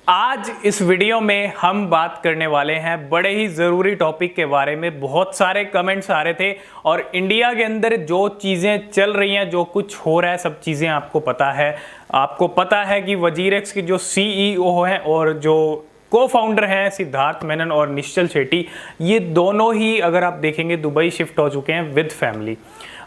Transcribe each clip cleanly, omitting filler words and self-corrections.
आज इस वीडियो में हम बात करने वाले हैं बड़े ही ज़रूरी टॉपिक के बारे में। बहुत सारे कमेंट्स आ रहे थे और इंडिया के अंदर जो चीज़ें चल रही हैं, जो कुछ हो रहा है, सब चीज़ें आपको पता है। आपको पता है कि वजीरेक्स के जो CEO हैं और जो को-फाउंडर हैं सिद्धार्थ मेनन और निश्चल शेट्टी, ये दोनों ही अगर आप देखेंगे दुबई शिफ्ट हो चुके हैं विद फैमिली।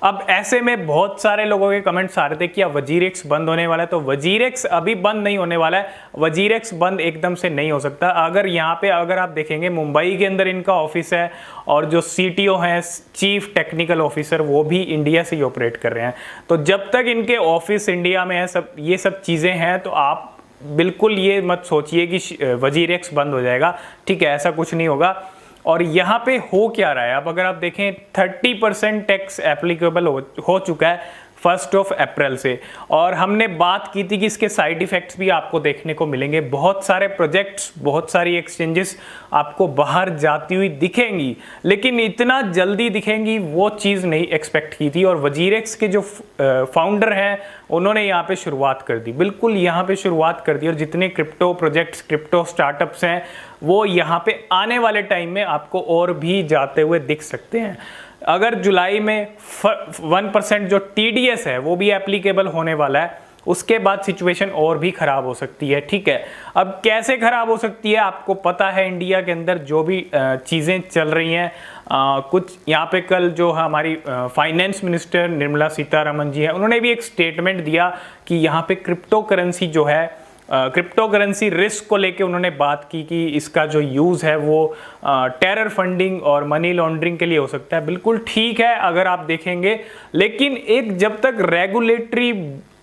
अब ऐसे में बहुत सारे लोगों के कमेंट्स आ रहे थे कि क्या वजीरेक्स बंद होने वाला है। तो वजीरेक्स अभी बंद नहीं होने वाला है। वजीरेक्स बंद एकदम से नहीं हो सकता। अगर यहाँ पे अगर आप देखेंगे मुंबई के अंदर इनका ऑफिस है और जो CTO हैं, चीफ टेक्निकल ऑफिसर, वो भी इंडिया से ही ऑपरेट कर रहे हैं। तो जब तक इनके ऑफिस इंडिया में है, ये सब चीज़ें हैं, तो आप बिल्कुल ये मत सोचिए कि वजीरेक्स बंद हो जाएगा। ठीक है, ऐसा कुछ नहीं होगा। और यहाँ पे हो क्या रहा है, अब अगर आप देखें 30% टैक्स एप्लीकेबल हो चुका है 1 अप्रैल से। और हमने बात की थी कि इसके साइड इफ़ेक्ट्स भी आपको देखने को मिलेंगे। बहुत सारे प्रोजेक्ट्स, बहुत सारी एक्सचेंजेस आपको बाहर जाती हुई दिखेंगी, लेकिन इतना जल्दी दिखेंगी वो चीज़ नहीं एक्सपेक्ट की थी। और वजीरेक्स के जो फाउंडर हैं उन्होंने यहाँ पे शुरुआत कर दी, बिल्कुल यहाँ पे शुरुआत कर दी। और जितने क्रिप्टो प्रोजेक्ट्स, क्रिप्टो स्टार्टअप्स हैं, वो यहाँ पे आने वाले टाइम में आपको और भी जाते हुए दिख सकते हैं। अगर जुलाई में 1% जो TDS है वो भी एप्लीकेबल होने वाला है, उसके बाद सिचुएशन और भी ख़राब हो सकती है। ठीक है, अब कैसे ख़राब हो सकती है आपको पता है। इंडिया के अंदर जो भी चीज़ें चल रही हैं, कुछ यहाँ पे कल जो हमारी फाइनेंस मिनिस्टर निर्मला सीतारमण जी हैं, उन्होंने भी एक स्टेटमेंट दिया कि यहाँ पे क्रिप्टो करेंसी जो है, क्रिप्टो करेंसी रिस्क को लेके उन्होंने बात की कि इसका जो यूज़ है वो टेरर फंडिंग और मनी लॉन्ड्रिंग के लिए हो सकता है। बिल्कुल ठीक है अगर आप देखेंगे, लेकिन एक जब तक रेगुलेटरी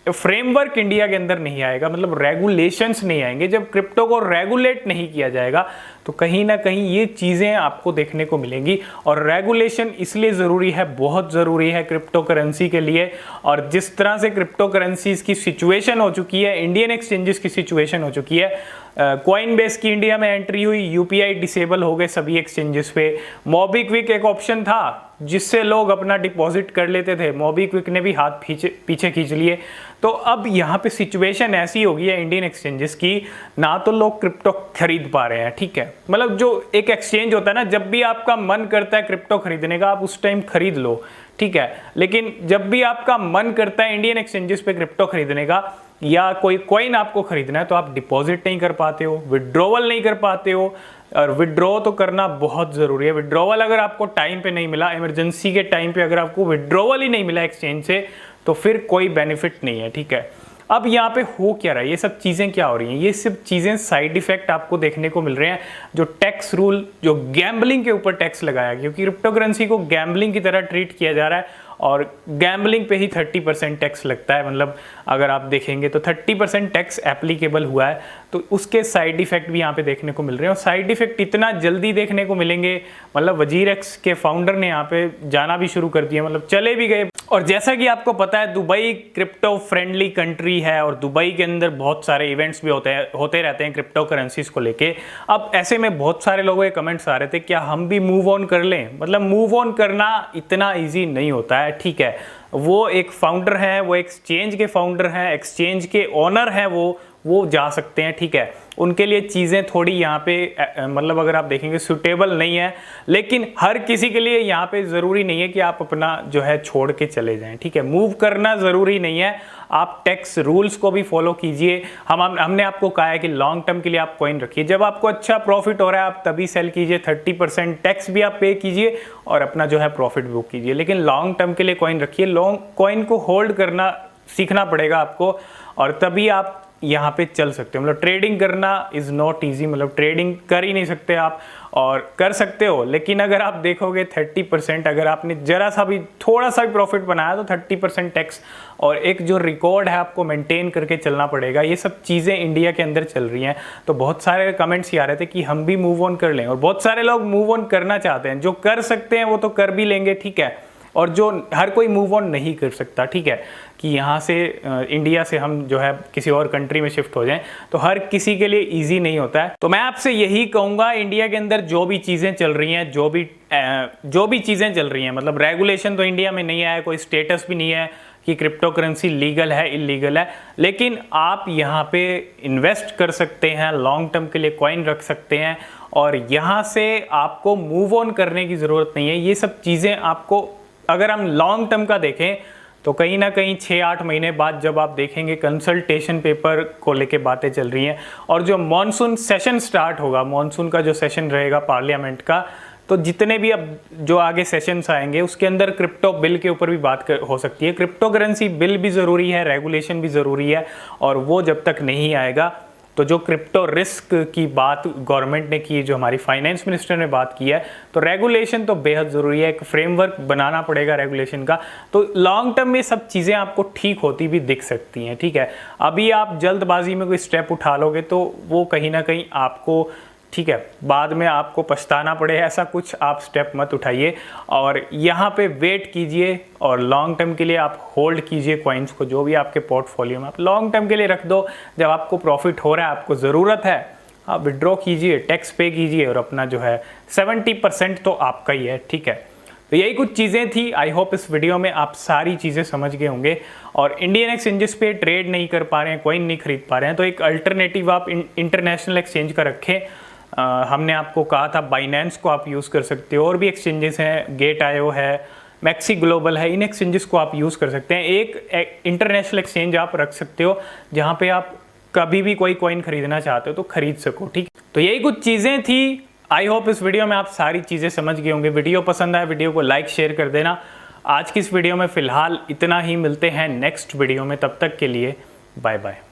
फ्रेमवर्क इंडिया के अंदर नहीं आएगा, मतलब रेगुलेशंस नहीं आएंगे, जब क्रिप्टो को रेगुलेट नहीं किया जाएगा, तो कहीं ना कहीं ये चीज़ें आपको देखने को मिलेंगी। और रेगुलेशन इसलिए ज़रूरी है, बहुत ज़रूरी है क्रिप्टो करेंसी के लिए। और जिस तरह से क्रिप्टो करेंसीज की सिचुएशन हो चुकी है, इंडियन एक्सचेंजेस की सिचुएशन हो चुकी है, कॉइनबेस की इंडिया में एंट्री हुई, UPI डिसेबल हो गए सभी एक्सचेंजेस पे। मोबीक्विक एक ऑप्शन था जिससे लोग अपना डिपॉजिट कर लेते थे, मोबीक्विक ने भी हाथ पीछे खींच लिए। तो अब यहाँ पे सिचुएशन ऐसी हो गई है इंडियन एक्सचेंजेस की, ना तो लोग क्रिप्टो खरीद पा रहे हैं। ठीक है, मतलब जो एक एक्सचेंज होता है ना, जब भी आपका मन करता है क्रिप्टो खरीदने का, आप उस टाइम खरीद लो। ठीक है, लेकिन जब भी आपका मन करता है इंडियन एक्सचेंजेस पे क्रिप्टो खरीदने का या कोई कॉइन आपको खरीदना है, तो आप डिपॉजिट नहीं कर पाते हो, विड्रॉवल नहीं कर पाते हो। और विड्रॉ तो करना बहुत ज़रूरी है। विड्रॉवल अगर आपको टाइम पे नहीं मिला, इमरजेंसी के टाइम पे अगर आपको विड्रॉवल ही नहीं मिला एक्सचेंज से, तो फिर कोई बेनिफिट नहीं है। ठीक है, अब यहाँ पे हो क्या रहा है, ये सब चीज़ें क्या हो रही हैं, ये सब चीज़ें साइड इफेक्ट आपको देखने को मिल रहे हैं। जो टैक्स रूल, जो गैम्बलिंग के ऊपर टैक्स लगाया गया, क्योंकि क्रिप्टो करेंसी को गैम्बलिंग की तरह ट्रीट किया जा रहा है और गैम्बलिंग पे ही 30% टैक्स लगता है। मतलब अगर आप देखेंगे तो 30% टैक्स एप्लीकेबल हुआ है, तो उसके साइड इफेक्ट भी यहाँ पे देखने को मिल रहे हैं। और साइड इफेक्ट इतना जल्दी देखने को मिलेंगे, मतलब वजीरेक्स के फाउंडर ने यहाँ पे जाना भी शुरू कर दिया, मतलब चले भी गए। और जैसा कि आपको पता है दुबई क्रिप्टो फ्रेंडली कंट्री है और दुबई के अंदर बहुत सारे इवेंट्स भी होते रहते हैं क्रिप्टो करेंसीज को लेके। अब ऐसे में बहुत सारे लोगों के कमेंट्स आ रहे थे क्या हम भी मूव ऑन कर लें। मतलब मूव ऑन करना इतना ईजी नहीं होता है। ठीक है, वो एक फाउंडर है, वो एक्सचेंज के फाउंडर हैं, एक्सचेंज के ओनर हैं, वो जा सकते हैं। ठीक है, उनके लिए चीज़ें थोड़ी यहाँ पे मतलब अगर आप देखेंगे सूटेबल नहीं है, लेकिन हर किसी के लिए यहाँ पे ज़रूरी नहीं है कि आप अपना जो है छोड़ के चले जाएं। ठीक है, मूव करना ज़रूरी नहीं है, आप टैक्स रूल्स को भी फॉलो कीजिए। हमने आपको कहा है कि लॉन्ग टर्म के लिए आप कॉइन रखिए, जब आपको अच्छा प्रॉफिट हो रहा है आप तभी सेल कीजिए, 30% टैक्स भी आप पे कीजिए और अपना जो है प्रॉफिट बुक कीजिए, लेकिन लॉन्ग टर्म के लिए कॉइन रखिए। लॉन्ग कॉइन को होल्ड करना सीखना पड़ेगा आपको, और तभी आप यहाँ पे चल सकते हो। मतलब ट्रेडिंग करना इज़ नॉट ईजी, मतलब ट्रेडिंग कर ही नहीं सकते आप, और कर सकते हो लेकिन अगर आप देखोगे 30%, अगर आपने जरा सा भी थोड़ा सा भी प्रॉफिट बनाया तो 30% टैक्स, और एक जो रिकॉर्ड है आपको मेंटेन करके चलना पड़ेगा। ये सब चीज़ें इंडिया के अंदर चल रही हैं। तो बहुत सारे कमेंट्स ये आ रहे थे कि हम भी मूव ऑन कर लें, और बहुत सारे लोग मूव ऑन करना चाहते हैं। जो कर सकते हैं वो तो कर भी लेंगे, ठीक है, और जो हर कोई मूव ऑन नहीं कर सकता। ठीक है, कि यहाँ से इंडिया से हम जो है किसी और कंट्री में शिफ्ट हो जाएं, तो हर किसी के लिए इजी नहीं होता है। तो मैं आपसे यही कहूँगा, इंडिया के अंदर जो भी चीज़ें चल रही हैं, जो भी चीज़ें चल रही हैं, मतलब रेगुलेशन तो इंडिया में नहीं आया, कोई स्टेटस भी नहीं है कि क्रिप्टो करेंसी लीगल है इलीगल है, लेकिन आप यहाँ पे इन्वेस्ट कर सकते हैं, लॉन्ग टर्म के लिए कॉइन रख सकते हैं और यहाँ से आपको मूव ऑन करने की ज़रूरत नहीं है। ये सब चीज़ें आपको, अगर हम लॉन्ग टर्म का देखें तो कहीं ना कहीं 6-8 महीने बाद जब आप देखेंगे कंसल्टेशन पेपर को लेके बातें चल रही हैं और जो मॉनसून सेशन स्टार्ट होगा, मॉनसून का जो सेशन रहेगा पार्लियामेंट का, तो जितने भी अब जो आगे सेशंस आएंगे उसके अंदर क्रिप्टो बिल के ऊपर भी बात हो सकती है। क्रिप्टो करेंसी बिल भी ज़रूरी है, रेगुलेशन भी ज़रूरी है और वो जब तक नहीं आएगा तो जो क्रिप्टो रिस्क की बात गवर्नमेंट ने की, जो हमारी फाइनेंस मिनिस्टर ने बात की है, तो रेगुलेशन तो बेहद ज़रूरी है। एक फ्रेमवर्क बनाना पड़ेगा रेगुलेशन का, तो लॉन्ग टर्म में सब चीज़ें आपको ठीक होती भी दिख सकती हैं। ठीक है, अभी आप जल्दबाजी में कोई स्टेप उठा लोगे तो वो कहीं ना कहीं आपको, ठीक है, बाद में आपको पछताना पड़े, ऐसा कुछ आप स्टेप मत उठाइए और यहाँ पे वेट कीजिए और लॉन्ग टर्म के लिए आप होल्ड कीजिए कॉइन्स को, जो भी आपके पोर्टफोलियो में आप लॉन्ग टर्म के लिए रख दो। जब आपको प्रॉफिट हो रहा है, आपको ज़रूरत है, आप विड्रॉ कीजिए, टैक्स पे कीजिए और अपना जो है 70% तो आपका ही है। ठीक है, तो यही कुछ चीज़ें थी। आई होप इस वीडियो में आप सारी चीज़ें समझ गए होंगे और इंडियन एक्सचेंजेस पे ट्रेड नहीं कर पा रहे हैं, कॉइन नहीं खरीद पा रहे हैं, तो एक अल्टरनेटिव आप इंटरनेशनल एक्सचेंज का रखें। हमने आपको कहा था बाइनेंस को आप यूज़ कर सकते हो, और भी एक्सचेंजेस हैं, गेट.io है, मैक्सी ग्लोबल है, इन एक्सचेंजेस को आप यूज़ कर सकते हैं। एक इंटरनेशनल एक्सचेंज आप रख सकते हो जहाँ पे आप कभी भी कोई कॉइन खरीदना चाहते हो तो खरीद सको। ठीक, तो यही कुछ चीज़ें थी। आई होप इस वीडियो में आप सारी चीज़ें समझ गए होंगे। वीडियो पसंद आए वीडियो को लाइक शेयर कर देना। आज की इस वीडियो में फ़िलहाल इतना ही, मिलते हैं नेक्स्ट वीडियो में, तब तक के लिए बाय बाय।